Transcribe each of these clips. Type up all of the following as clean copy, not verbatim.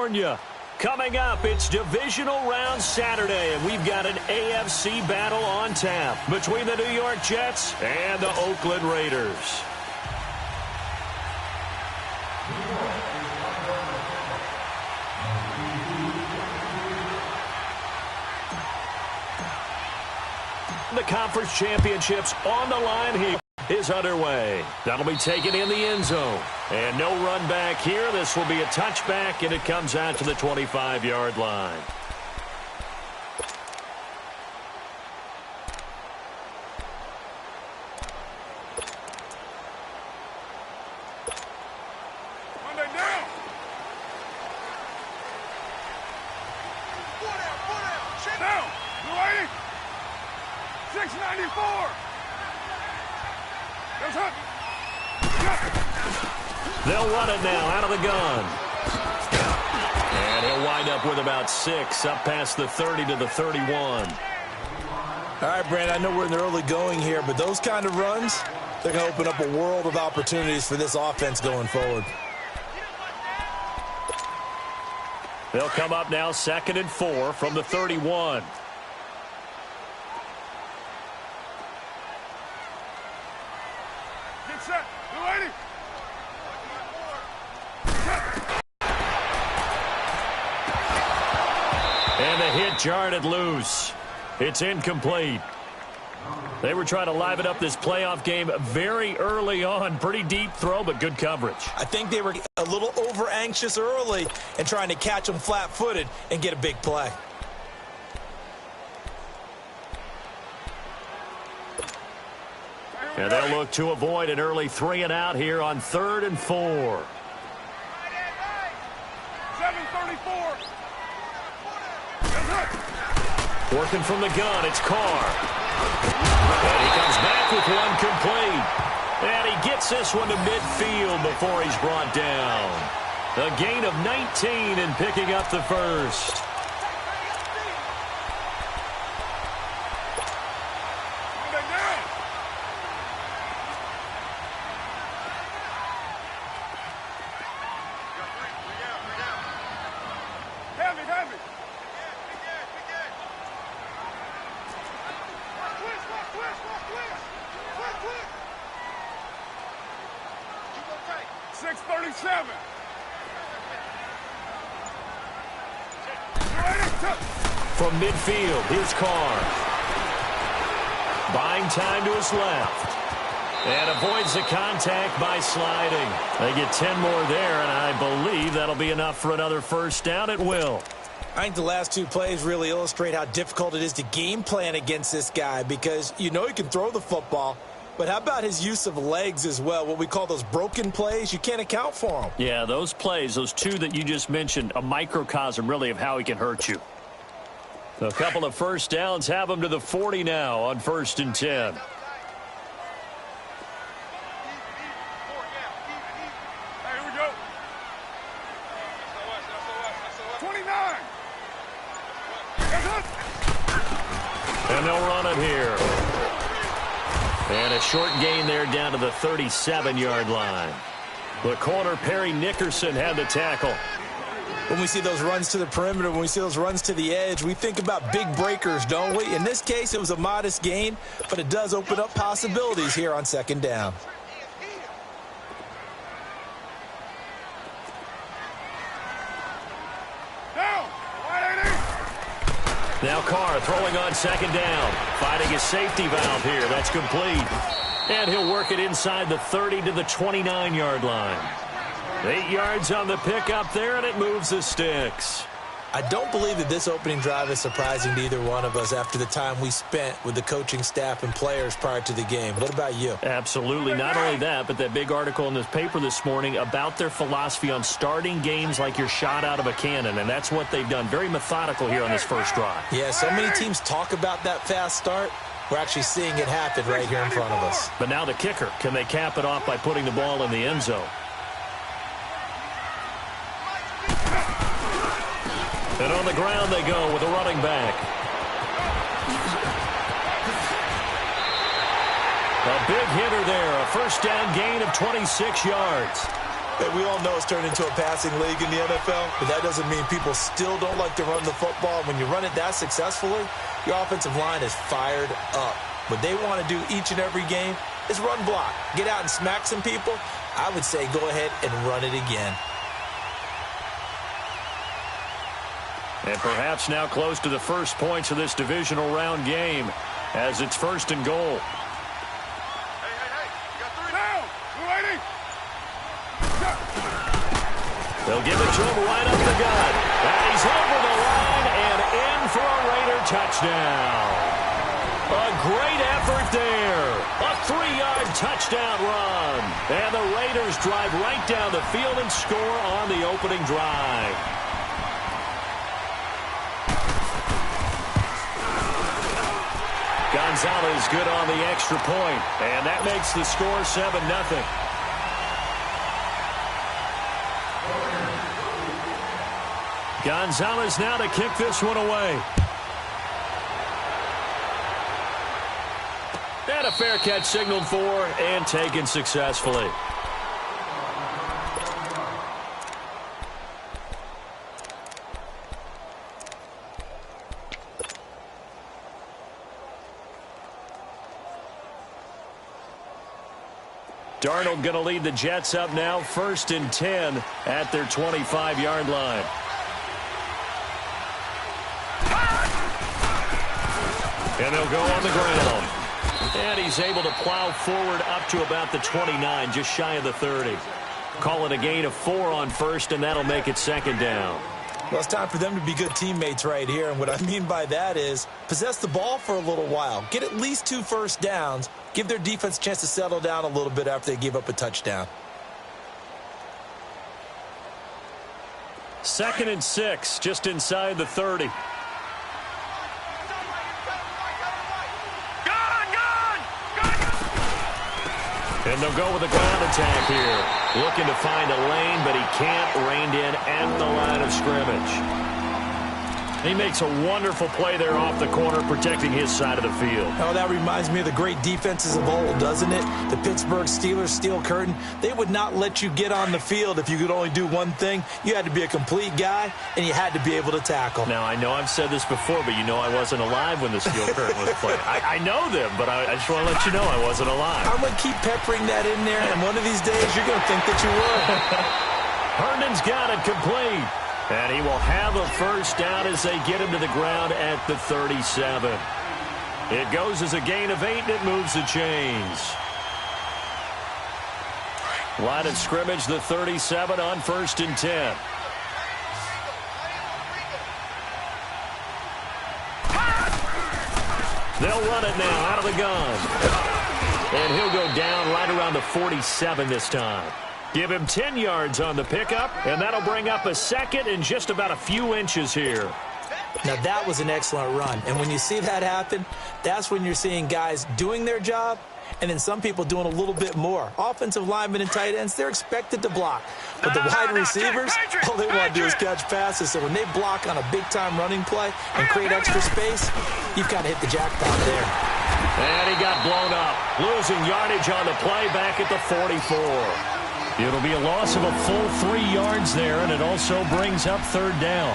California. Coming up, it's Divisional Round Saturday, and we've got an AFC battle on tap between the New York Jets and the Oakland Raiders. The conference championships on the line here is underway. That'll be taken in the end zone. And no run back here. This will be a touchback, and it comes out to the 25-yard line. They'll run it now out of the gun. And he'll wind up with about 6, up past the 30 to the 31. All right, Brandon, I know we're in the early going here, but those kind of runs, they're going to open up a world of opportunities for this offense going forward. They'll come up now 2nd and 4 from the 31. Get set. Blue 80. And the hit jarred it loose. It's incomplete. They were trying to liven up this playoff game very early on. Pretty deep throw, but good coverage. I think they were a little over-anxious early and trying to catch them flat-footed and get a big play. And they'll look to avoid an early 3 and out here on 3rd and 4. 7:34. Working from the gun, it's Carr. And he comes back with one complete. And he gets this one to midfield before he's brought down. A gain of 19 and picking up the first. From midfield, here's Carr. Buying time to his left. And avoids the contact by sliding. They get 10 more there, and I believe that'll be enough for another first down at will. I think the last 2 plays really illustrate how difficult it is to game plan against this guy because you know he can throw the football, but how about his use of legs as well? What we call those broken plays, you can't account for them. Yeah, those plays, those 2 that you just mentioned, a microcosm really of how he can hurt you. A couple of first downs have him to the 40 now on 1st and 10. Here we go. 29. And they'll run it here. And a short gain there down to the 37-yard line. The corner, Perry Nickerson, had the tackle. When we see those runs to the perimeter, when we see those runs to the edge, we think about big breakers, don't we? In this case, it was a modest gain, but it does open up possibilities here on 2nd down. Now Carr throwing on 2nd down. Finding his safety valve here. That's complete. And he'll work it inside the 30 to the 29-yard line. 8 yards on the pickup there, and it moves the sticks. I don't believe that this opening drive is surprising to either one of us after the time we spent with the coaching staff and players prior to the game. What about you? Absolutely. Not only that, but that big article in this paper this morning about their philosophy on starting games like you're shot out of a cannon, and that's what they've done. Very methodical here on this first drive. Yeah, so many teams talk about that fast start. We're actually seeing it happen right here in front of us. But now the kicker. Can they cap it off by putting the ball in the end zone? And on the ground they go with a running back. A big hitter there. A first down gain of 26 yards. And we all know it's turned into a passing league in the NFL, but that doesn't mean people still don't like to run the football. When you run it that successfully, your offensive line is fired up. What they want to do each and every game is run block. Get out and smack some people. I would say go ahead and run it again. And perhaps now close to the first points of this divisional round game as it's 1st and goal. Hey, you got 3 down. 280. They'll give it to him right up the gut. And he's over the line and in for a Raider touchdown. A great effort there. A 3-yard touchdown run. And the Raiders drive right down the field and score on the opening drive. Gonzalez good on the extra point, and that makes the score 7-0. Gonzalez now to kick this one away. And a fair catch signaled for and taken successfully. Darnold going to lead the Jets up now, 1st and 10 at their 25-yard line. And they'll go on the ground. And he's able to plow forward up to about the 29, just shy of the 30. Call it a gain of 4 on 1st, and that'll make it 2nd down. Well, it's time for them to be good teammates right here. And what I mean by that is possess the ball for a little while. Get at least 2 first downs. Give their defense a chance to settle down a little bit after they give up a touchdown. 2nd and 6, just inside the 30. And they'll go with a ground attack here. Looking to find a lane, but he can't. Reined in at the line of scrimmage. He makes a wonderful play there off the corner, protecting his side of the field. Oh, that reminds me of the great defenses of old, doesn't it? The Pittsburgh Steelers steel curtain. They would not let you get on the field if you could only do one thing. You had to be a complete guy, and you had to be able to tackle. Now, I know I've said this before, but you know I wasn't alive when the steel curtain was played. I know them, but I just want to let you know I wasn't alive. I'm going to keep peppering that in there, and one of these days you're going to think that you were. Herndon's got it complete. And he will have a first down as they get him to the ground at the 37. It goes as a gain of 8, and it moves the chains. Line of scrimmage, the 37 on 1st and 10. They'll run it now out of the gun. And he'll go down right around the 47 this time. Give him 10 yards on the pickup, and that'll bring up a 2nd and just about a few inches here. Now, that was an excellent run. And when you see that happen, that's when you're seeing guys doing their job and then some people doing a little bit more. Offensive linemen and tight ends, they're expected to block. But the wide receivers, all they want to do is catch passes. So when they block on a big-time running play and create extra space, you've kind of hit the jackpot there. And he got blown up, losing yardage on the play back at the 44. It'll be a loss of a full 3 yards there, and it also brings up 3rd down.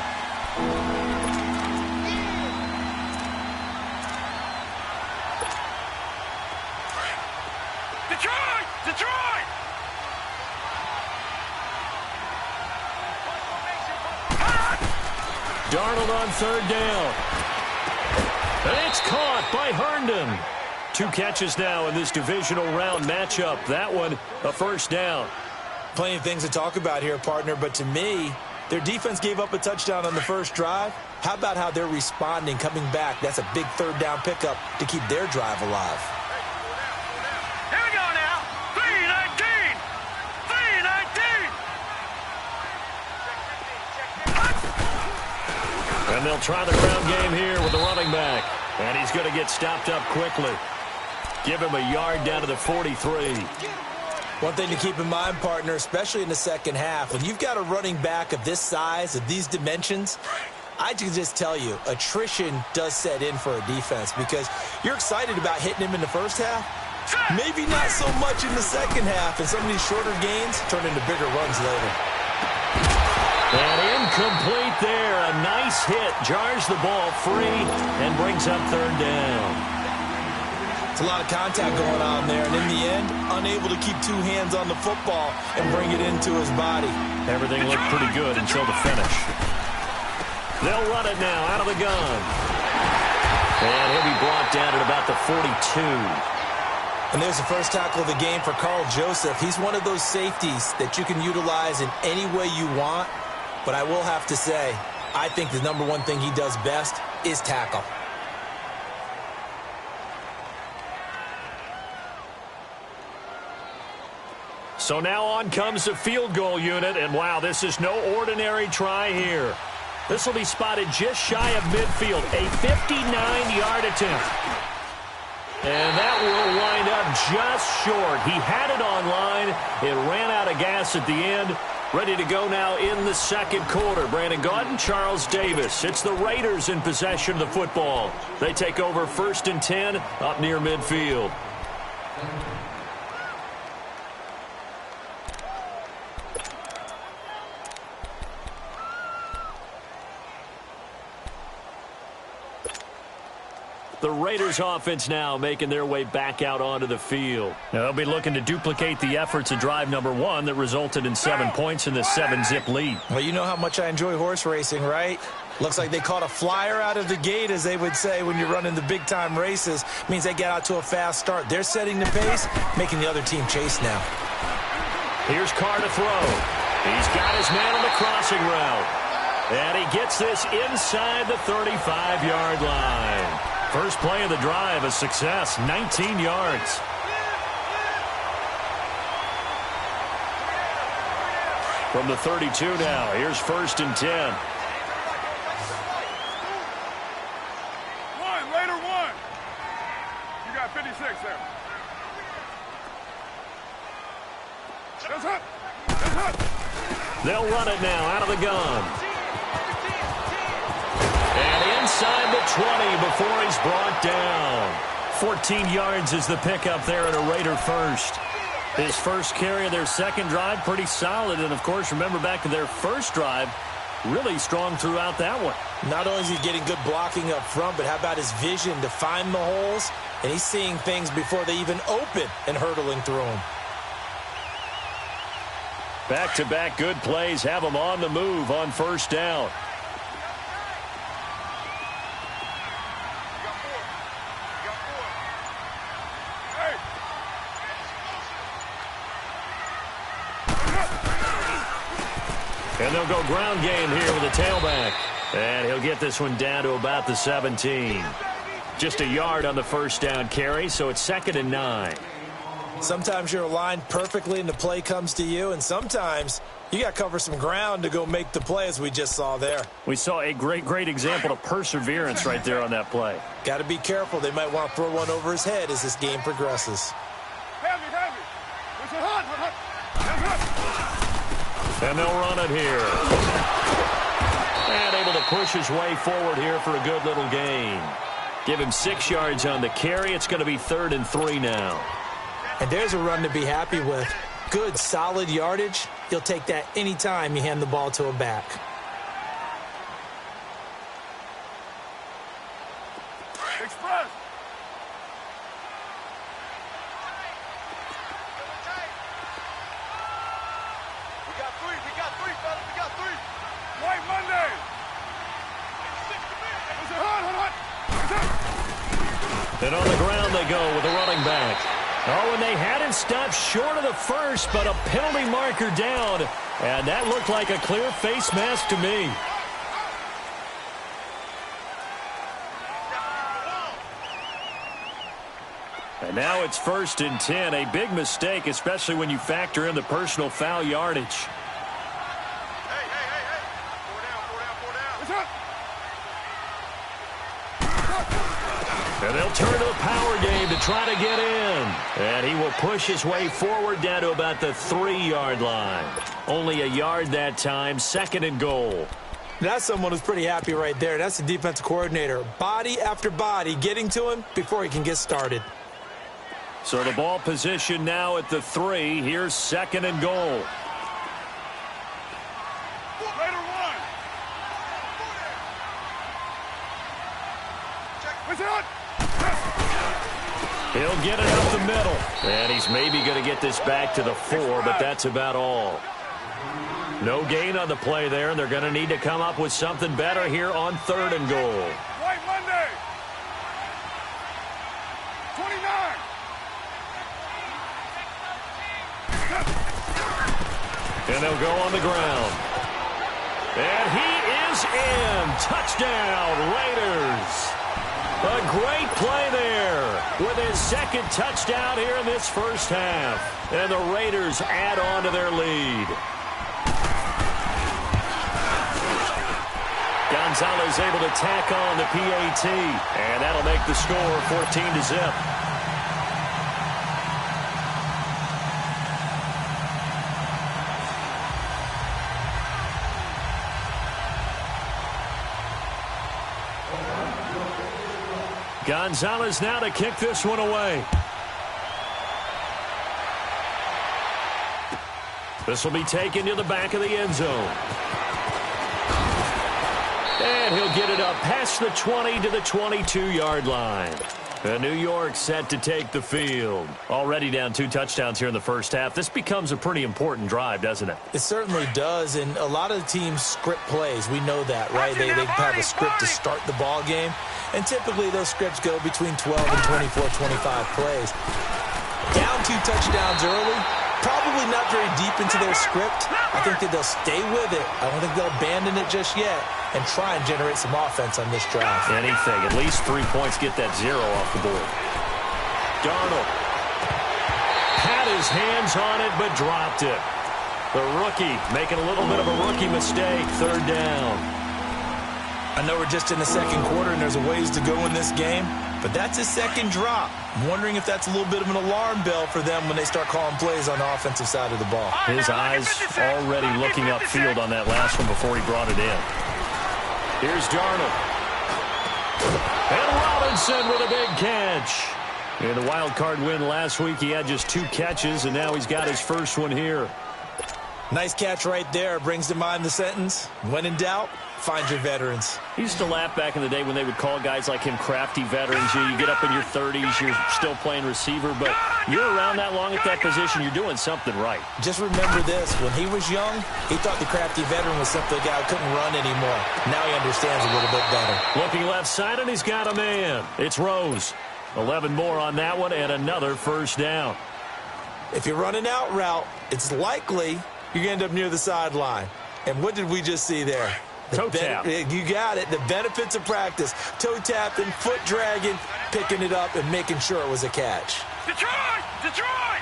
Detroit! Darnold on 3rd down. And it's caught by Herndon. 2 catches now in this divisional round matchup. That one, a first down. Plenty of things to talk about here, partner, but to me, their defense gave up a touchdown on the first drive. How about how they're responding, coming back? That's a big 3rd down pickup to keep their drive alive. Here we go now. 3-19. 3-19. And they'll try the ground game here with the running back. And he's going to get stopped up quickly. Give him a yard down to the 43. One thing to keep in mind, partner, especially in the second half, when you've got a running back of this size, of these dimensions, I can just tell you, attrition does set in for a defense because you're excited about hitting him in the first half, Maybe not so much in the second half, and some of these shorter gains turn into bigger runs later. And incomplete there. A nice hit. Jars the ball free and brings up third down. It's a lot of contact going on there, and in the end, unable to keep two hands on the football and bring it into his body. Everything looked pretty good until the finish. They'll run it now out of the gun. And he'll be brought down at about the 42. And there's the first tackle of the game for Carl Joseph. He's one of those safeties that you can utilize in any way you want. But I will have to say, I think the number one thing he does best is tackle. So now on comes the field goal unit, and wow, this is no ordinary try here. This will be spotted just shy of midfield, a 59-yard attempt. And that will wind up just short. He had it on line. It ran out of gas at the end. Ready to go now in the second quarter. Brandon Gaudin, Charles Davis. It's the Raiders in possession of the football. They take over 1st and 10 up near midfield. The Raiders offense now making their way back out onto the field. Now they'll be looking to duplicate the efforts of drive number 1 that resulted in 7 points in the 7-zip lead. Well, you know how much I enjoy horse racing, right? Looks like they caught a flyer out of the gate, as they would say when you're running the big-time races. Means they get out to a fast start. They're setting the pace, making the other team chase now. Here's Carr to throw. He's got his man on the crossing route. And he gets this inside the 35-yard line. First play of the drive, a success, 19 yards. From the 32 now, here's 1st and 10. Raider 1. You got 56 there. That's it. That's it. They'll run it now out of the gun. And inside the 20 before he's brought down. 14 yards is the pickup there at a Raider first. His first carry of their second drive, pretty solid. And, of course, remember back to their first drive, really strong throughout that one. Not only is he getting good blocking up front, but how about his vision to find the holes? And he's seeing things before they even open and hurdling through them. Back-to-back good plays have him on the move on first down. And they'll go ground game here with a tailback. And he'll get this one down to about the 17. Just a yard on the first down carry, so it's 2nd and 9. Sometimes you're aligned perfectly and the play comes to you, and sometimes you got to cover some ground to go make the play, as we just saw there. We saw a great example of perseverance right there on that play. Got to be careful. They might want to throw one over his head as this game progresses. Heavy. It's a hot. And they'll run it here. And able to push his way forward here for a good little gain. Give him 6 yards on the carry. It's going to be 3rd and 3 now. And there's a run to be happy with. Good, solid yardage. You'll take that anytime you hand the ball to a back. Express. We got three, fellas. We got three. White Monday. It's a hot. And on the ground they go with the running back. Oh, and they had him stopped short of the first, but a penalty marker down. And that looked like a clear face mask to me. And now it's 1st and 10. A big mistake, especially when you factor in the personal foul yardage. Hey. Four down. It's up. And they'll turn to the power game to try to get in. And he will push his way forward down to about the 3-yard line. Only a yard that time, 2nd and goal. That's someone who's pretty happy right there. That's the defensive coordinator. Body after body getting to him before he can get started. So the ball position now at the 3. Here's 2nd and goal. Raider 1. What's it on? He'll get it up the middle. And he's maybe going to get this back to the 4, but that's about all. No gain on the play there, and they're going to need to come up with something better here on 3rd and goal. White Monday. 29. And they'll go on the ground. And he is in. Touchdown, Raiders. A great play there with his 2nd touchdown here in this first half. And the Raiders add on to their lead. Gonzalez able to tack on the PAT. And that'll make the score 14-0. Gonzalez now to kick this one away. This will be taken to the back of the end zone. And he'll get it up past the 20 to the 22-yard line. And New York set to take the field. Already down 2 touchdowns here in the first half. This becomes a pretty important drive, doesn't it? It certainly does, and a lot of the teams script plays. We know that, right? They have a script to start the ball game, and typically those scripts go between 12 and 24, 25 plays. Down 2 touchdowns early, probably not very deep into their script. I think that they'll stay with it. I don't think they'll abandon it just yet and try and generate some offense on this drive. Anything. At least 3 points, get that 0 off the board. Darnold had his hands on it but dropped it. The rookie making a little bit of a rookie mistake. 3rd down. I know we're just in the 2nd quarter and there's a ways to go in this game, but that's his 2nd drop. I'm wondering if that's a little bit of an alarm bell for them when they start calling plays on the offensive side of the ball. His eyes already looking upfield on that last one before he brought it in. Here's Darnold. And Robinson with a big catch. In the wild card win last week, he had just 2 catches, and now he's got his first one here. Nice catch right there. Brings to mind the sentence, when in doubt, find your veterans. He used to laugh back in the day when they would call guys like him crafty veterans. You get up in your 30s, you're still playing receiver, but you're around that long at that position, you're doing something right. Just remember this. When he was young, he thought the crafty veteran was simply a guy who couldn't run anymore. Now he understands a little bit better. Looking left side, and he's got a man. It's Rose. 11 more on that one, and another first down. If you're running out route, it's likely you're going to end up near the sideline. And what did we just see there? Toe tap. You got it. The benefits of practice. Toe tapping, foot dragging, picking it up, and making sure it was a catch. Detroit! Detroit!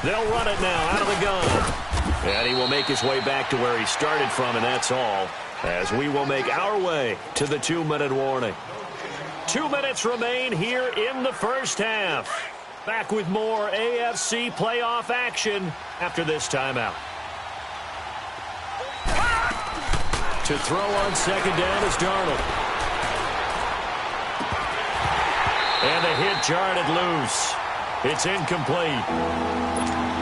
They'll run it now out of the gun. And he will make his way back to where he started from, and that's all. As we will make our way to the 2-minute warning. 2 minutes remain here in the first half. Back with more AFC playoff action after this timeout. To throw on 2nd down is Darnold. And the hit jarred it loose. It's incomplete.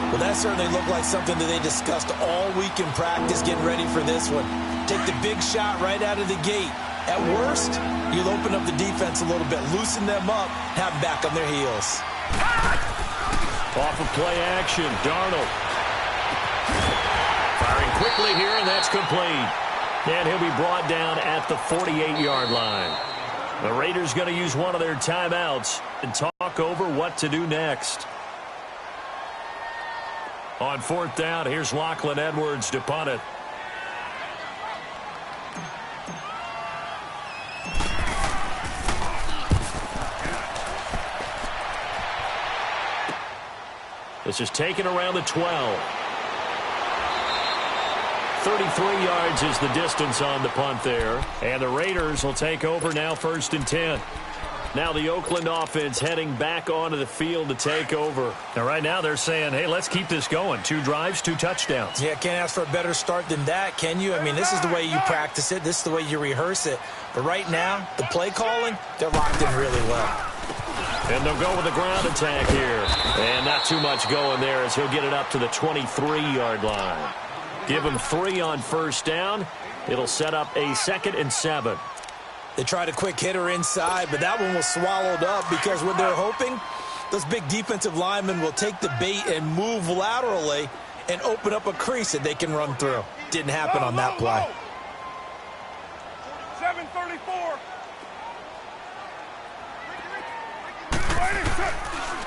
Well, that certainly looked like something that they discussed all week in practice getting ready for this one. Take the big shot right out of the gate. At worst, you'll open up the defense a little bit, loosen them up, have them back on their heels. Off of play action, Darnold. Firing quickly here, and that's complete. And he'll be brought down at the 48-yard line. The Raiders going to use one of their timeouts and talk over what to do next. On 4th down, here's Lachlan Edwards to punt it. This is taken around the 12. 33 yards is the distance on the punt there. And the Raiders will take over now 1st and 10. Now the Oakland offense heading back onto the field to take over. Now right now they're saying, hey, let's keep this going. 2 drives, 2 touchdowns. Yeah, can't ask for a better start than that, can you? I mean, this is the way you practice it. This is the way you rehearse it. But right now, the play calling, they're locked in really well. And they'll go with the ground attack here. And not too much going there as he'll get it up to the 23-yard line. Give him 3 on first down. It'll set up a 2nd and 7. They tried a quick hitter inside, but that one was swallowed up because what they're hoping, those big defensive linemen will take the bait and move laterally and open up a crease that they can run through. Didn't happen on that play. 734.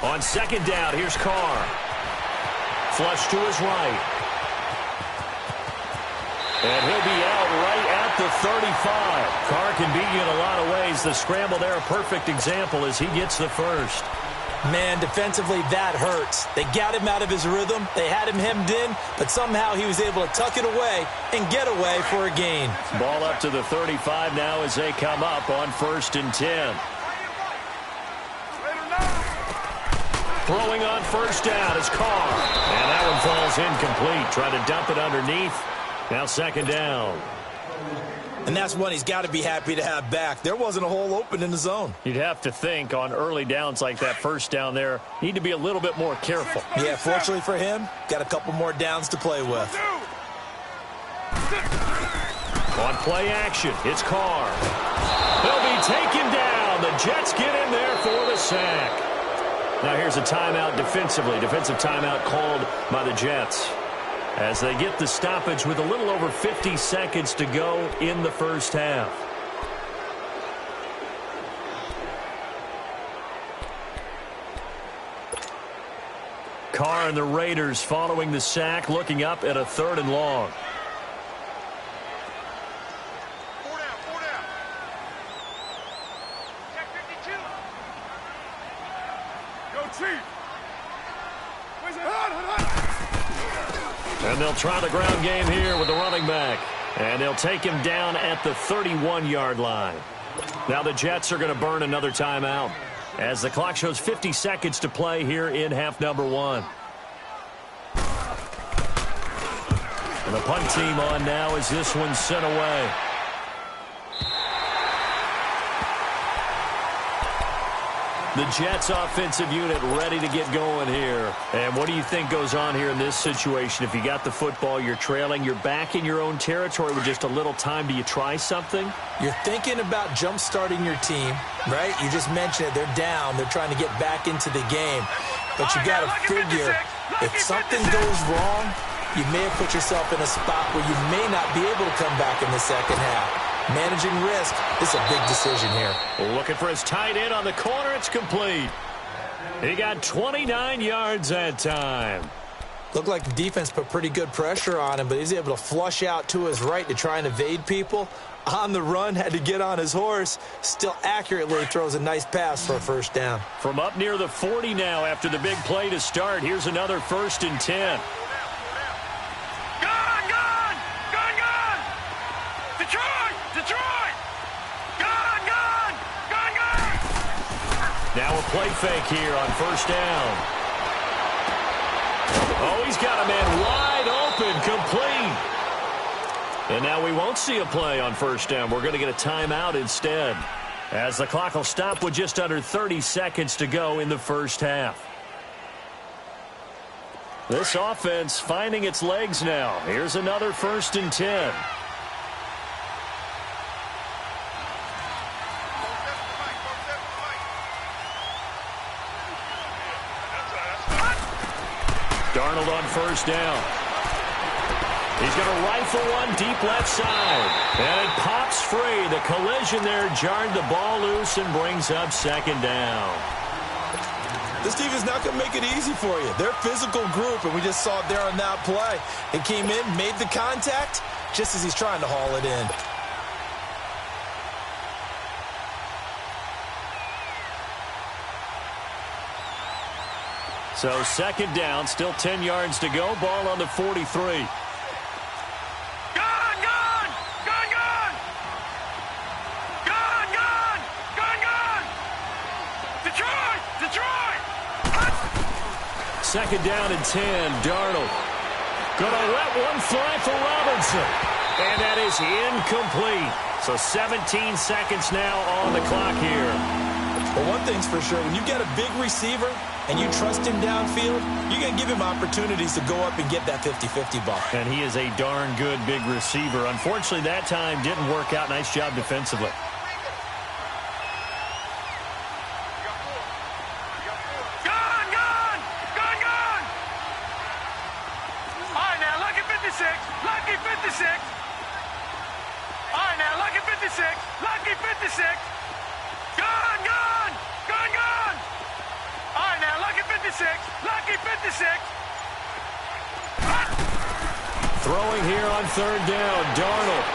On 2nd down, here's Carr. Flush to his right. And he'll be out right at the 35. Carr can beat you in a lot of ways. The scramble there, a perfect example as he gets the first. Man, defensively, that hurts. They got him out of his rhythm. They had him hemmed in, but somehow he was able to tuck it away and get away for a gain. Ball up to the 35 now as they come up on 1st and 10. Throwing on first down is Carr. And that one falls incomplete. Trying to dump it underneath. Now 2nd down. And that's one he's got to be happy to have back. There wasn't a hole open in the zone. You'd have to think on early downs like that, first down there, need to be a little bit more careful. Yeah, fortunately for him, got a couple more downs to play with. On play action, it's Carr. He'll be taken down. The Jets get in there for the sack. Now here's a timeout defensively. Defensive timeout called by the Jets as they get the stoppage with a little over 50 seconds to go in the first half. Carr and the Raiders following the sack, looking up at a 3rd and long. 4 down, 4 down. Check 52. Go, Chief. Where's it? And they'll try the ground game here with the running back. And they'll take him down at the 31-yard line. Now the Jets are going to burn another timeout as the clock shows 50 seconds to play here in half number 1. And the punt team on now as this one's sent away. The Jets offensive unit ready to get going here. And what do you think goes on here in this situation? If you got the football, you're trailing, you're back in your own territory with just a little time. Do you try something? You're thinking about jump-starting your team, right? You just mentioned it. They're down. They're trying to get back into the game. But you got to figure, if something goes wrong, you may have put yourself in a spot where you may not be able to come back in the second half. Managing risk is a big decision here. Looking for his tight end on the corner. It's complete. He got 29 yards that time. Looked like the defense put pretty good pressure on him, but he's able to flush out to his right to try and evade people. On the run, had to get on his horse. Still accurately throws a nice pass for a first down. From up near the 40 now after the big play to start. Here's another 1st and 10. Now a play fake here on first down. Oh, he's got a man wide open, complete. And now we won't see a play on first down. We're going to get a timeout instead, as the clock will stop with just under 30 seconds to go in the first half. This offense finding its legs now. Here's another 1st and 10. Darnold on first down. He's going to rifle one deep left side. And it pops free. The collision there jarred the ball loose and brings up 2nd down. This team is not going to make it easy for you. They're a physical group, and we just saw it there on that play. It came in, made the contact, just as he's trying to haul it in. So 2nd down, still 10 yards to go. Ball on the 43. second down and 10. Darnold gonna let one fly for Robinson. And that is incomplete. So 17 seconds now on the clock here. Well, one thing's for sure. When you get a big receiver and you trust him downfield, you're going to give him opportunities to go up and get that 50-50 ball. And he is a darn good big receiver. Unfortunately, that time didn't work out. Nice job defensively. Lucky 56. All right, now, lucky 56. Lucky 56. Gone. All right, now, lucky 56. Lucky 56. Throwing here on third down. Darnold.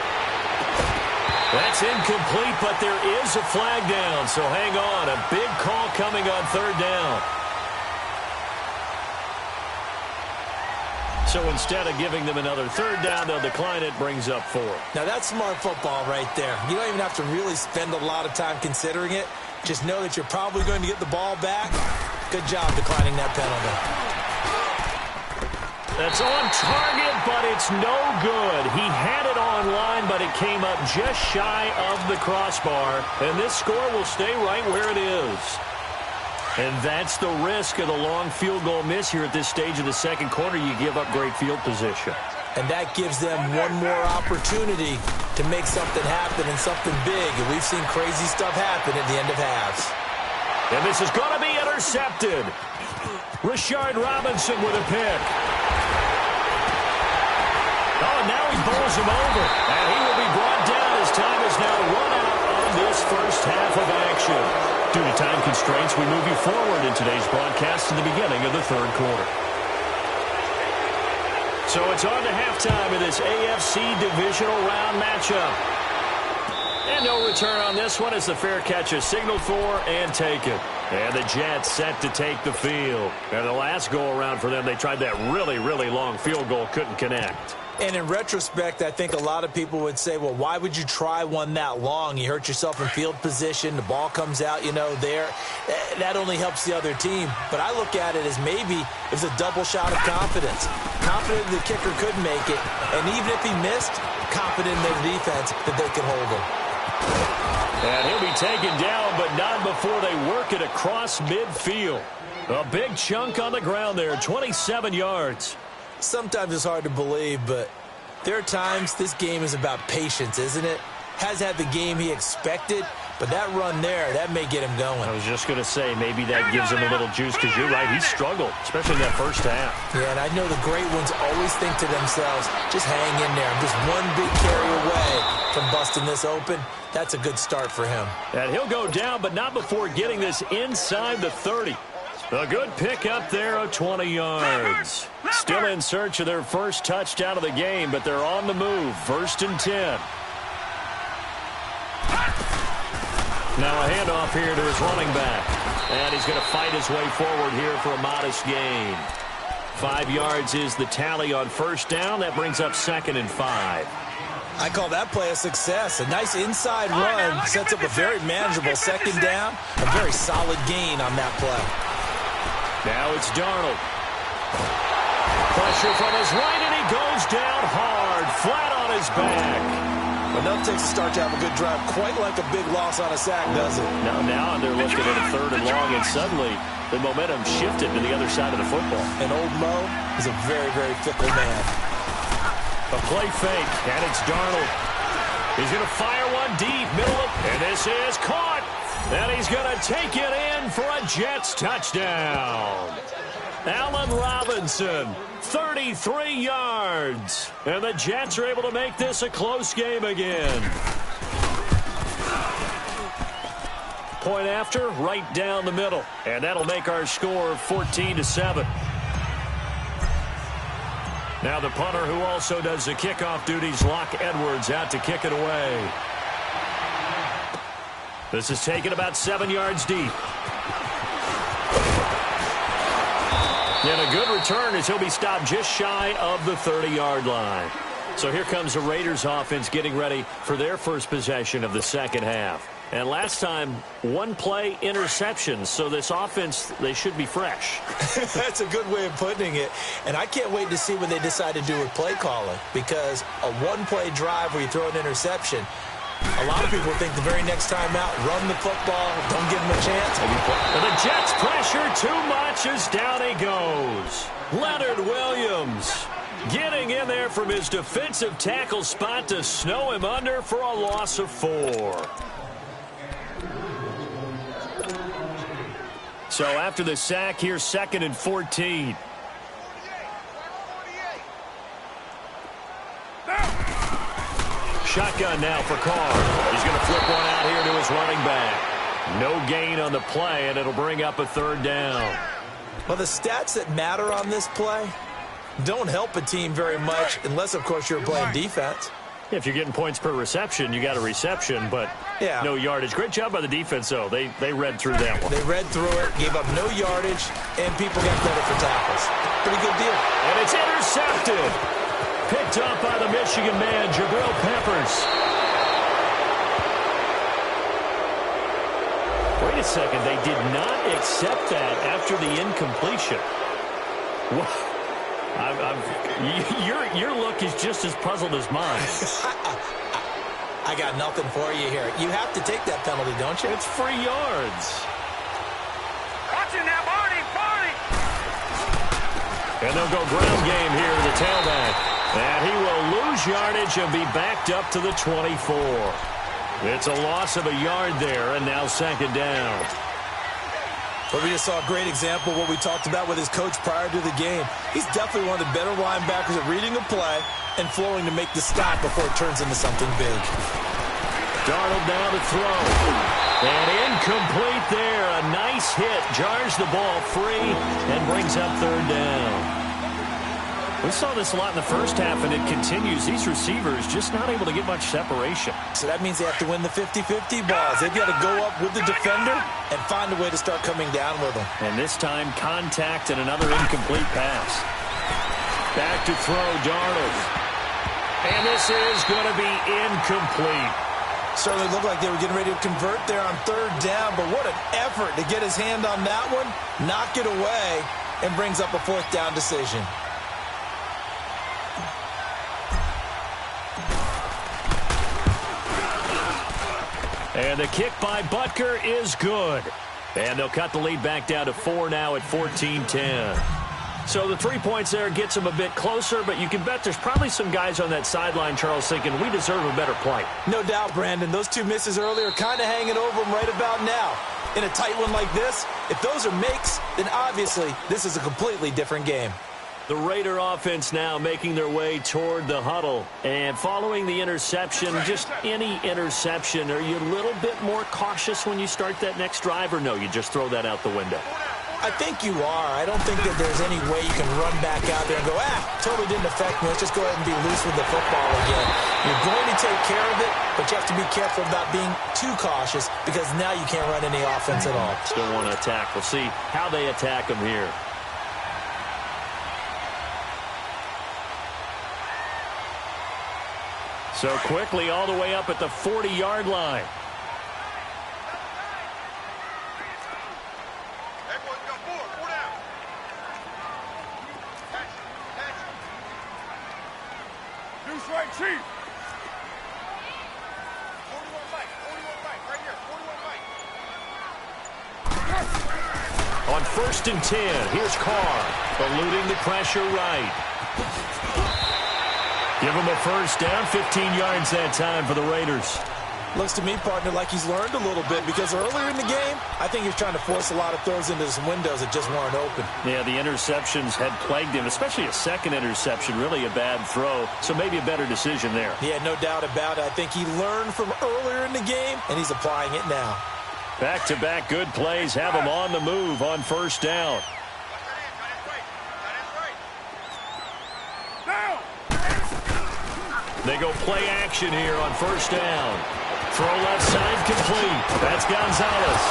That's incomplete, but there is a flag down, so hang on. A big call coming on third down. So instead of giving them another third down, they'll decline it, brings up 4. Now, that's smart football right there. You don't even have to really spend a lot of time considering it. Just know that you're probably going to get the ball back. Good job declining that penalty. That's on target, but it's no good. He had it on line, but it came up just shy of the crossbar. And this score will stay right where it is. And that's the risk of the long field goal miss here at this stage of the second quarter. You give up great field position. And that gives them one more opportunity to make something happen and something big. And we've seen crazy stuff happen at the end of halves. And this is going to be intercepted. Rashard Robinson with a pick. Oh, and now he bowls him over. And he will be brought down as time is now run out on this first half of action. Due to time constraints, we move you forward in today's broadcast to the beginning of the third quarter. So it's on to halftime of this AFC Divisional Round matchup. And no return on this one as the fair catch is signaled for and taken. And the Jets set to take the field. And the last go-around for them, they tried that really, really long field goal, couldn't connect. And in retrospect, I think a lot of people would say, well, why would you try one that long? You hurt yourself in field position. The ball comes out, there. That only helps the other team. But I look at it as maybe it was a double shot of confidence. Confident the kicker could make it. And even if he missed, confident in their defense that they could hold him. And he'll be taken down, but not before they work it across midfield. A big chunk on the ground there, 27 yards. Sometimes it's hard to believe, but there are times this game is about patience, isn't it? Has had the game he expected, but that run there, that may get him going. I was just going to say, maybe that gives him a little juice, because you're right, he struggled, especially in that first half. Yeah, and I know the great ones always think to themselves, just hang in there. I'm just one big carry away from busting this open. That's a good start for him. And he'll go down, but not before getting this inside the 30. A good pick up there of 20 yards. Still in search of their first touchdown of the game, but they're on the move. 1st and 10. Now a handoff here to his running back. And he's going to fight his way forward here for a modest gain. 5 yards is the tally on first down. That brings up 2nd and 5. I call that play a success. A nice inside run sets up a very manageable second down. A very solid gain on that play. Now it's Darnold. Pressure from his right, and he goes down hard, flat on his back. Enough takes a start to have a good drive, quite like a big loss on a sack, does it? Now they're looking at a 3rd and long, and suddenly the momentum shifted to the other side of the football. And old Mo is a very, very fickle man. A play fake, and it's Darnold. He's going to fire one deep, and this is caught. And he's going to take it in for a Jets touchdown. Allen Robinson, 33 yards. And the Jets are able to make this a close game again. Point after, right down the middle. And that'll make our score 14-7. Now the punter, who also does the kickoff duties, Locke Edwards, out to kick it away. This is taken about 7 yards deep. And a good return as he'll be stopped just shy of the 30-yard line. So here comes the Raiders offense getting ready for their first possession of the second half. And last time, one play interception. So this offense, they should be fresh. That's a good way of putting it. And I can't wait to see what they decide to do with play calling, because a one-play drive where you throw an interception, a lot of people think the very next time out, run the football, don't give them a chance. And the Jets pressure too much as down he goes. Leonard Williams getting in there from his defensive tackle spot to snow him under for a loss of 4. So after the sack, here's 2nd and 14. Shotgun now for Carr. He's going to flip one out here to his running back. No gain on the play, and it'll bring up a 3rd down. Well, the stats that matter on this play don't help a team very much unless, of course, you're playing defense. If you're getting points per reception, you got a reception, but no yardage. Great job by the defense, though. They read through that one. They read through it, gave up no yardage, and people got credit for tackles. Pretty good deal. And it's intercepted. Picked up by the Michigan man, Jabril Peppers. Wait a second. They did not accept that after the incompletion. Your look is just as puzzled as mine. I got nothing for you here. You have to take that penalty, don't you? It's free yards. Watch it now, Barney! And they'll go ground game here to the tailback. And he will lose yardage and be backed up to the 24. It's a loss of a yard there, and now 2nd down. But we just saw a great example of what we talked about with his coach prior to the game. He's definitely one of the better linebackers at reading a play and flowing to make the stop before it turns into something big. Darnold now to throw. And incomplete there. A nice hit. Jars the ball free and brings up 3rd down. We saw this a lot in the first half, and it continues. These receivers just not able to get much separation. So that means they have to win the 50-50 balls. They've got to go up with the defender and find a way to start coming down with them. And this time, contact and another incomplete pass. Back to throw, Darnold. And this is going to be incomplete. Certainly looked like they were getting ready to convert there on 3rd down, but what an effort to get his hand on that one, knock it away, and brings up a 4th down decision. And the kick by Butker is good. And they'll cut the lead back down to 4 now at 14-10. So the 3 points there gets them a bit closer, but you can bet there's probably some guys on that sideline, Charles, thinking we deserve a better play. No doubt, Brandon. Those 2 misses earlier kind of hanging over them right about now. In a tight one like this, if those are makes, then obviously this is a completely different game. The Raider offense now making their way toward the huddle. And following the interception, just any interception, are you a little bit more cautious when you start that next drive, or no, you just throw that out the window? I think you are. I don't think that there's any way you can run back out there and go, totally didn't affect me. Let's just go ahead and be loose with the football again. You're going to take care of it, but you have to be careful about being too cautious, because now you can't run any offense at all. Still want to attack. We'll see how they attack them here. So quickly all the way up at the 40-yard line. Everyone's got 4 down. Catch. Deuce right, Chief. 41 Mike, right here, 41 Mike. On 1st and 10, here's Carr, eluding the pressure right. Give him a 1st down, 15 yards that time for the Raiders. Looks to me, partner, like he's learned a little bit, because earlier in the game, I think he was trying to force a lot of throws into some windows that just weren't open. Yeah, the interceptions had plagued him, especially a 2nd interception, really a bad throw, so maybe a better decision there. Yeah, no doubt about it. I think he learned from earlier in the game, and he's applying it now. Back-to-back good plays have him on the move on 1st down. They go play action here on 1st down. Throw left side complete. That's Gonzalez.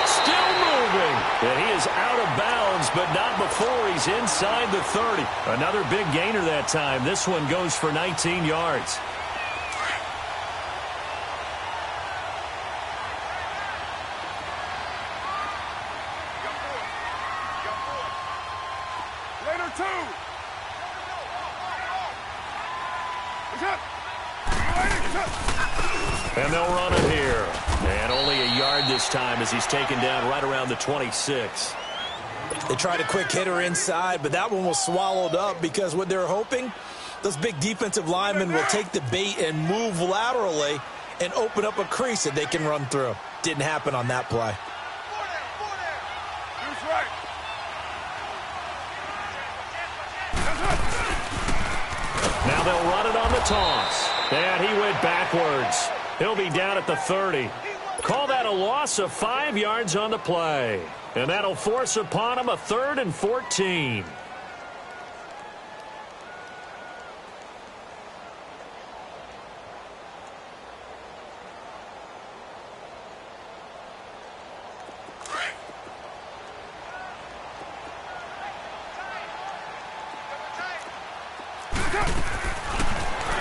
Still moving. And he is out of bounds, but not before he's inside the 30. Another big gainer that time. This one goes for 19 yards. And they'll run it here. And only a yard this time as he's taken down right around the 26. They tried a quick hitter inside, but that one was swallowed up because what they're hoping, those big defensive linemen will take the bait and move laterally and open up a crease that they can run through. Didn't happen on that play. Now they'll run it on the toss. And he went backwards. He'll be down at the 30. Call that a loss of 5 yards on the play. And that'll force upon him a 3rd and 14.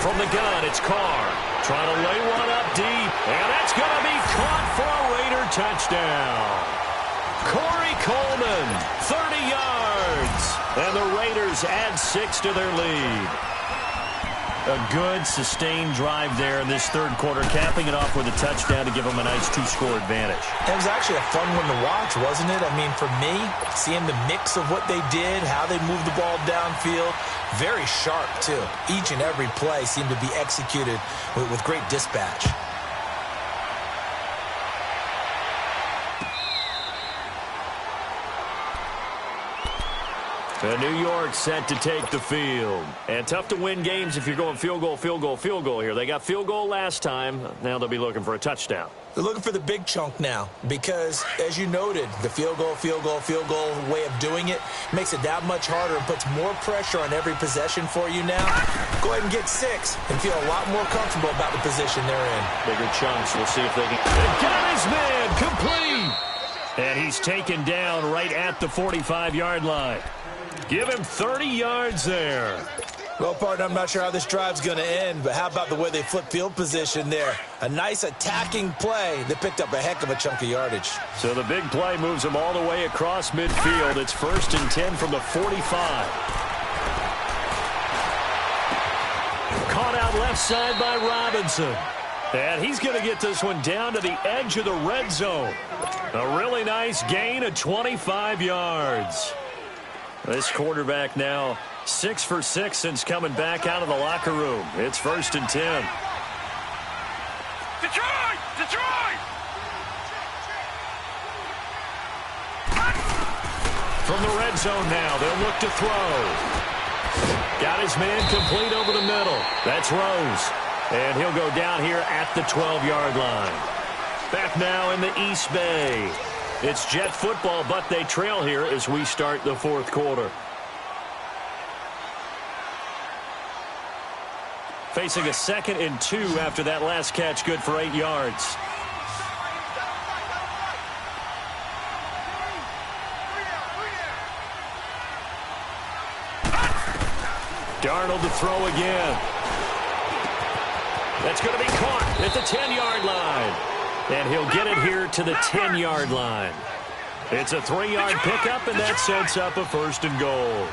From the gun, it's Carr. Trying to lay one up deep. And that's going to be caught for a Raider touchdown. Corey Coleman, 30 yards. And the Raiders add 6 to their lead. A good, sustained drive there in this third quarter, capping it off with a touchdown to give them a nice 2-score advantage. It was actually a fun one to watch, wasn't it? I mean, for me, seeing the mix of what they did, how they moved the ball downfield, very sharp, too. Each and every play seemed to be executed with great dispatch. And New York set to take the field. And tough to win games if you're going field goal, field goal, field goal here. They got field goal last time. Now they'll be looking for a touchdown. They're looking for the big chunk now because, as you noted, the field goal way of doing it makes it that much harder and puts more pressure on every possession for you now. Go ahead and get 6 and feel a lot more comfortable about the position they're in. Bigger chunks. We'll see if they can. They got his man complete. And he's taken down right at the 45-yard line. Give him 30 yards there. Well, partner, I'm not sure how this drive's going to end, but how about the way they flip field position there? A nice attacking play that picked up a heck of a chunk of yardage. So the big play moves them all the way across midfield. It's 1st and 10 from the 45. Caught out left side by Robinson. And he's going to get this one down to the edge of the red zone. A really nice gain of 25 yards. This quarterback now 6 for 6 since coming back out of the locker room. It's 1st and 10. Detroit! Detroit! From the red zone now, they'll look to throw. Got his man complete over the middle. That's Rose. And he'll go down here at the 12-yard line. Back now in the East Bay. It's Jet football, but they trail here as we start the fourth quarter. Facing a 2nd and 2 after that last catch, good for 8 yards. Darnold to throw again. That's going to be caught at the 10-yard line. And he'll get it here to the 10-yard line. It's a 3-yard pickup, and that sets up a 1st and goal.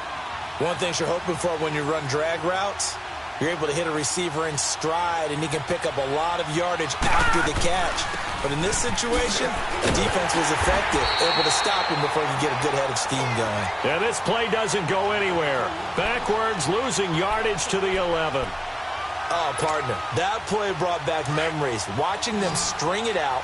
One thing you're hoping for when you run drag routes, you're able to hit a receiver in stride, and he can pick up a lot of yardage after the catch. But in this situation, the defense was effective, able to stop him before he could get a good head of steam going. And this play doesn't go anywhere. Backwards, losing yardage to the 11. Oh, partner, that play brought back memories. Watching them string it out,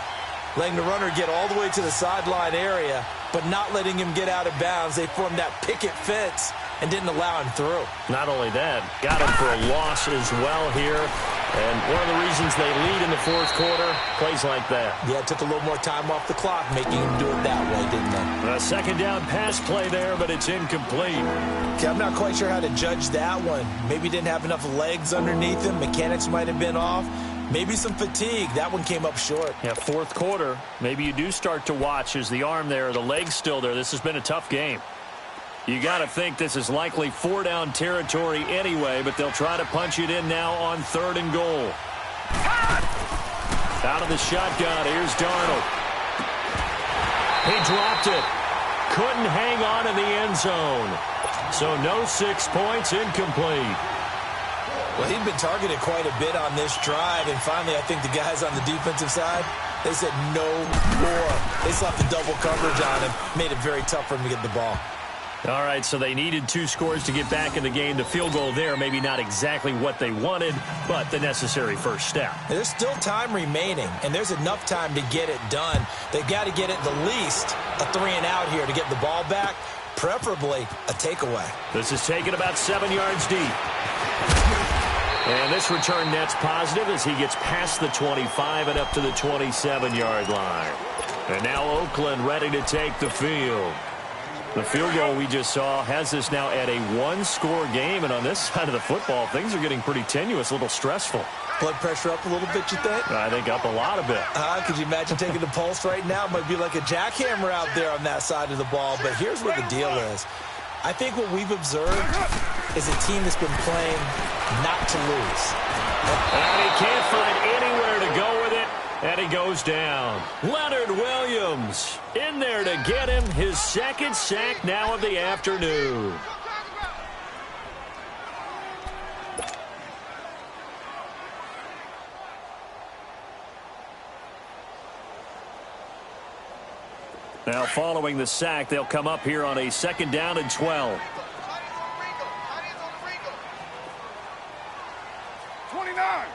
letting the runner get all the way to the sideline area, but not letting him get out of bounds. They formed that picket fence and didn't allow him through. Not only that, got him for a loss as well here. And one of the reasons they lead in the fourth quarter, plays like that. Yeah, it took a little more time off the clock, making him do it that way, didn't they? A 2nd down pass play there, but it's incomplete. Okay, I'm not quite sure how to judge that one. Maybe didn't have enough legs underneath him. Mechanics might have been off. Maybe some fatigue. That one came up short. Yeah, fourth quarter. Maybe you do start to watch as the arm there, the leg's still there. This has been a tough game. You got to think this is likely 4-down territory anyway, but they'll try to punch it in now on 3rd and goal. Out of the shotgun, here's Darnold. He dropped it. Couldn't hang on in the end zone. So no 6 points, incomplete. Well, he'd been targeted quite a bit on this drive, and finally I think the guys on the defensive side, they said no more. They slapped the double coverage on him, made it very tough for him to get the ball. All right, so they needed 2 scores to get back in the game. The field goal there, maybe not exactly what they wanted, but the necessary first step. There's still time remaining, and there's enough time to get it done. They've got to get it the least a 3-and-out here to get the ball back, preferably a takeaway. This is taken about 7 yards deep. And this return net's positive as he gets past the 25 and up to the 27-yard line. And now Oakland ready to take the field. The field goal we just saw has us now at a 1-score game, and on this side of the football, things are getting pretty tenuous, a little stressful. Blood pressure up a little bit, you think? I think up a lot of it. Could you imagine taking the pulse right now? It might be like a jackhammer out there on that side of the ball, but here's what the deal is. I think what we've observed is a team that's been playing not to lose. And he can't find anywhere to go with it. And he goes down. Leonard Williams in there to get him his second sack now of the afternoon. Now following the sack, they'll come up here on a 2nd down and 12. 29.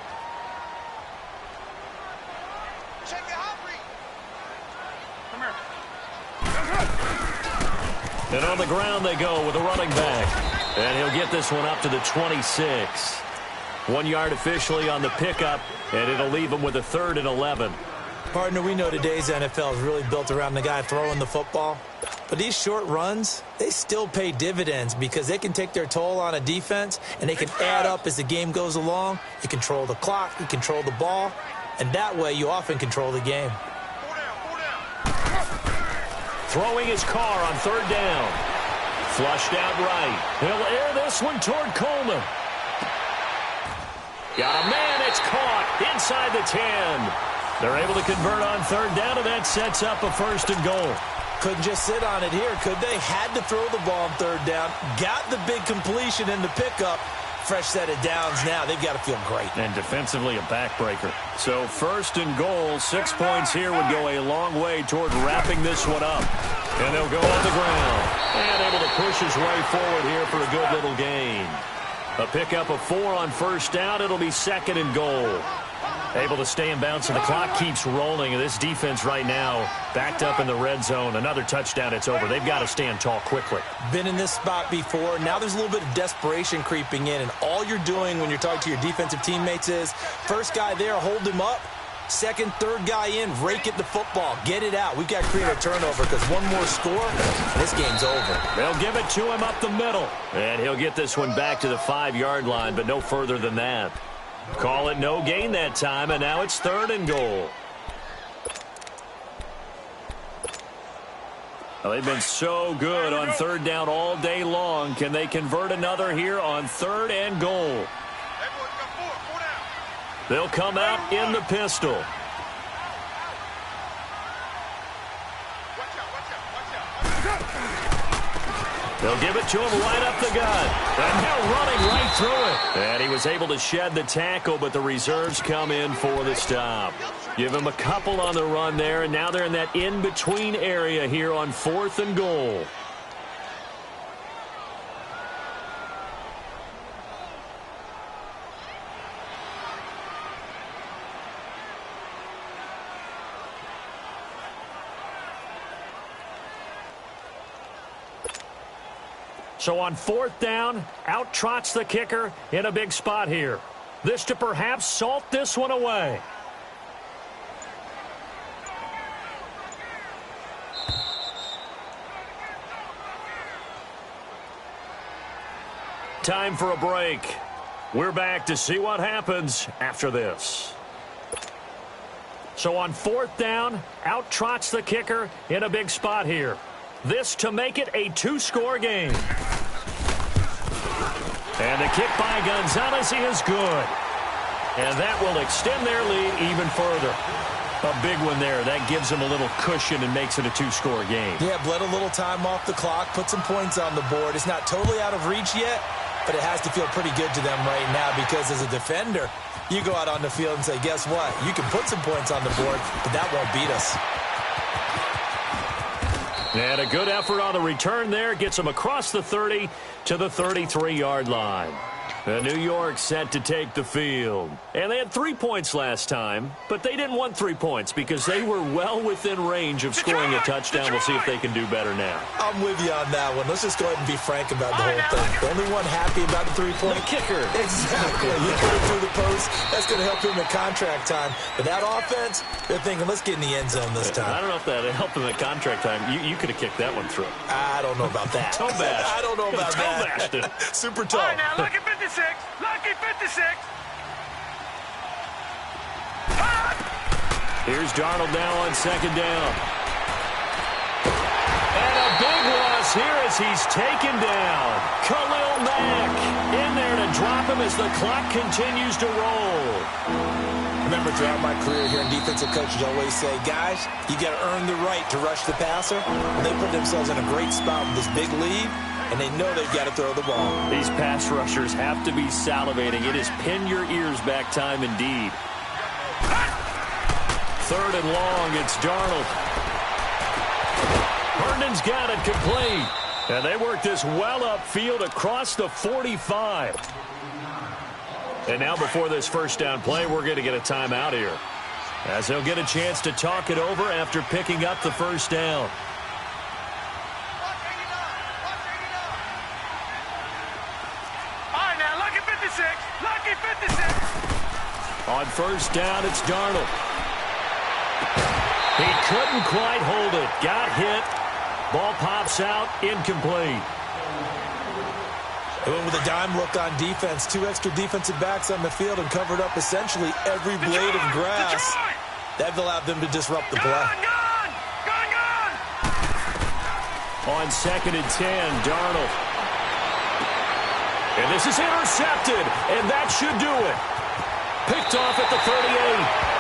And on the ground they go with a running back. And he'll get this one up to the 26. 1 yard officially on the pickup, and it'll leave him with a 3rd and 11. Partner, we know today's NFL is really built around the guy throwing the football. But these short runs, they still pay dividends because they can take their toll on a defense, and they can add up as the game goes along. You control the clock, you control the ball, and that way you often control the game. Throwing his car on 3rd down. Flushed out right. He'll air this one toward Coleman. Got a man, it's caught inside the 10. They're able to convert on 3rd down, and that sets up a 1st and goal. Couldn't just sit on it here, could they? Had to throw the ball on 3rd down. Got the big completion in the pickup. Fresh set of downs now. They've got to feel great. And defensively a backbreaker. So 1st and goal, 6 points here would go a long way toward wrapping this one up. And they'll go on the ground. And able to push his way forward here for a good little gain. A pickup of 4 on 1st down. It'll be 2nd and goal. Able to stay in bounds, and the clock keeps rolling. And this defense right now backed up in the red zone. Another touchdown, it's over. They've got to stand tall quickly. Been in this spot before. Now there's a little bit of desperation creeping in, and all you're doing when you're talking to your defensive teammates is first guy there, hold him up. Second, third guy in, rake it the football. Get it out. We've got to create a turnover because one more score, this game's over. They'll give it to him up the middle. And he'll get this one back to the 5-yard line, but no further than that. Call it no gain that time, and now it's 3rd and goal. Well, they've been so good on 3rd down all day long. Can they convert another here on 3rd and goal? They'll come out in the pistol. They'll give it to him right up the gut. And now running right through it. And he was able to shed the tackle, but the reserves come in for the stop. Give him a couple on the run there, and now they're in that in-between area here on 4th and goal. So on 4th down, out trots the kicker in a big spot here. This to perhaps salt this one away. Time for a break. We're back to see what happens after this. So on 4th down, out trots the kicker in a big spot here. This to make it a 2-score game. And the kick by Gonzalez is good. And that will extend their lead even further. A big one there. That gives them a little cushion and makes it a two-score game. Yeah, bled a little time off the clock, put some points on the board. It's not totally out of reach yet, but it has to feel pretty good to them right now because as a defender, you go out on the field and say, guess what? You can put some points on the board, but that won't beat us. And a good effort on the return there. Gets them across the 30 to the 33-yard line. New York set to take the field. And they had 3 points last time, but they didn't want 3 points because they were well within range of scoring a touchdown. We'll see if they can do better now. I'm with you on that one. Let's just go ahead and be frank about the whole thing. The only one happy about the 3-point. The kicker. Exactly. You put it through the post. That's going to help him at contract time. But that offense, they're thinking, let's get in the end zone this time. I don't know if that helped him at contract time. You could have kicked that one through. I don't know about that. Toe bash. I don't know about that. Super tall. All right, now, lucky 56. Lucky 56. Here's Darnold now on second down. And a big loss here as he's taken down. Khalil Mack in there to drop him as the clock continues to roll. Remember, throughout my career here in defensive coaches always say, guys, you got to earn the right to rush the passer. And they put themselves in a great spot with this big lead, and they know they've got to throw the ball. These pass rushers have to be salivating. It is pin your ears back time indeed. Third and long, it's Darnold. Herndon's got it complete. And they work this well upfield across the 45. And now before this first down play, we're going to get a timeout here, as they'll get a chance to talk it over after picking up the first down. All right, now, lucky 56. Lucky 56. On first down, it's Darnold. He couldn't quite hold it. Got hit. Ball pops out. Incomplete. They went with a dime look on defense. 2 extra defensive backs on the field and covered up essentially every blade of grass. That allowed them to disrupt the play. Gone. On second and 10, Darnold. And this is intercepted, and that should do it. Picked off at the 38.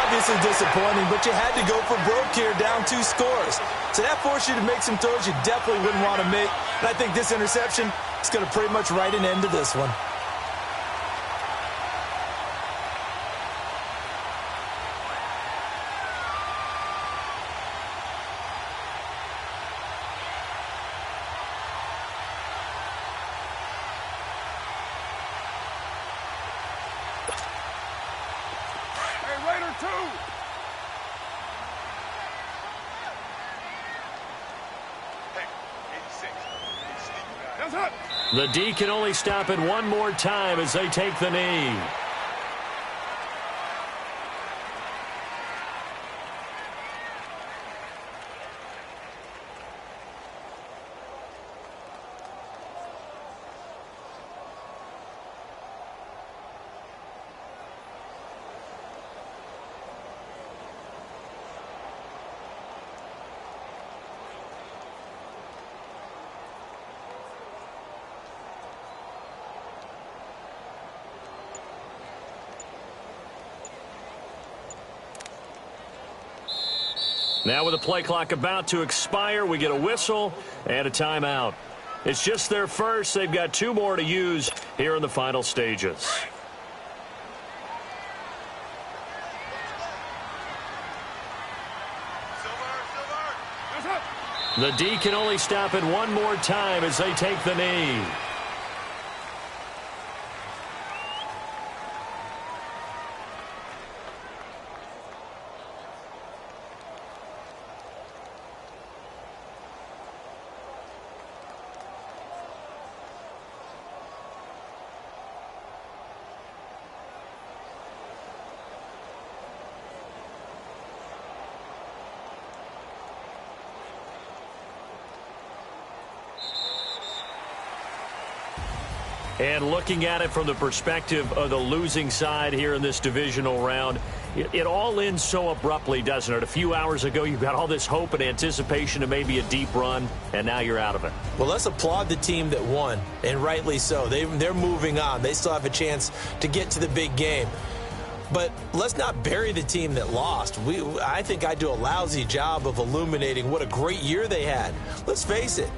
Obviously disappointing, but you had to go for broke here, down 2 scores. So that forced you to make some throws you definitely wouldn't want to make. And I think this interception is going to pretty much write an end to this one. Hey, Raider 2. Hey, 86. That's it. The D can only stop it one more time as they take the knee. Now with the play clock about to expire, we get a whistle and a timeout. It's just their first. They've got 2 more to use here in the final stages. The D can only stop it one more time as they take the knee. And looking at it from the perspective of the losing side here in this divisional round, it all ends so abruptly, doesn't it? A few hours ago, you got all this hope and anticipation of maybe a deep run, and now you're out of it. Well, let's applaud the team that won, and rightly so. They're moving on. They still have a chance to get to the big game. But let's not bury the team that lost. I think I do a lousy job of illuminating what a great year they had. Let's face it,